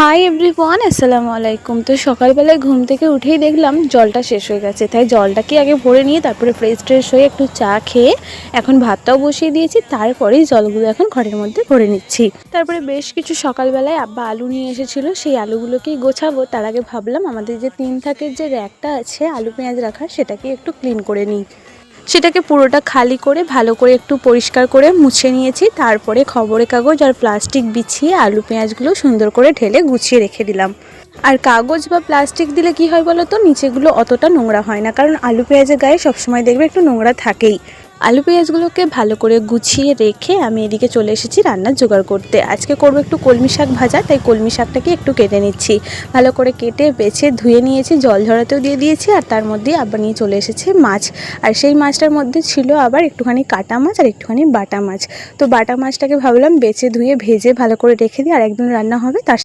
Hi everyone, আসসালামু আলাইকুম। তো সকালবেলায় ঘুম থেকে উঠেই দেখলাম জলটা শেষ হয়ে গেছে, তাই জলটাকে আগে ভরে নিয়ে তারপরে ফ্রেশ হয়ে একটু চা খেয়ে এখন ভাতটাও বসিয়ে দিয়েছি। তারপরেই জলগুলো এখন ঘরের মধ্যে ভরে নিচ্ছি। তারপরে বেশ কিছু সকালবেলায় আব্বা আলু নিয়ে এসেছিলো, সেই আলুগুলোকেই গোছাবো। তার আগে ভাবলাম আমাদের যে 3 থাকের যে র্যাকটা আছে আলু পেঁয়াজ রাখার, সেটাকে একটু ক্লিন করে নিই। সেটাকে পুরোটা খালি করে ভালো করে একটু পরিষ্কার করে মুছে নিয়েছি। তারপরে খবরের কাগজ আর প্লাস্টিক বিছিয়ে আলু পেঁয়াজগুলো সুন্দর করে ঢেলে গুছিয়ে রেখে দিলাম। আর কাগজ বা প্লাস্টিক দিলে কি হয় বলো তো, নিচেগুলো অতটা নোংরা হয় না, কারণ আলু পেঁয়াজের গায়ে সবসময় দেখবে একটু নোংরা থাকেই। আলু পেঁয়াজগুলোকে ভালো করে গুছিয়ে রেখে আমি এদিকে চলে এসেছি রান্নার জোগাড় করতে। আজকে করব একটু কলমি শাক ভাজা, তাই কলমি শাকটাকে একটু কেটে নিচ্ছি। ভালো করে কেটে বেছে ধুয়ে নিয়েছি, জল ঝরাতেও দিয়ে দিয়েছি। আর তার মধ্যে আবার নিয়ে চলে এসেছে মাছ। আর সেই মাছটার মধ্যে ছিল আবার একটুখানি কাটা মাছ আর একটুখানি বাটা মাছ। তো বাটা মাছটাকে ভাবলাম বেছে ধুয়ে ভেজে ভালো করে রেখে দিই, আর একদিন রান্না হবে তার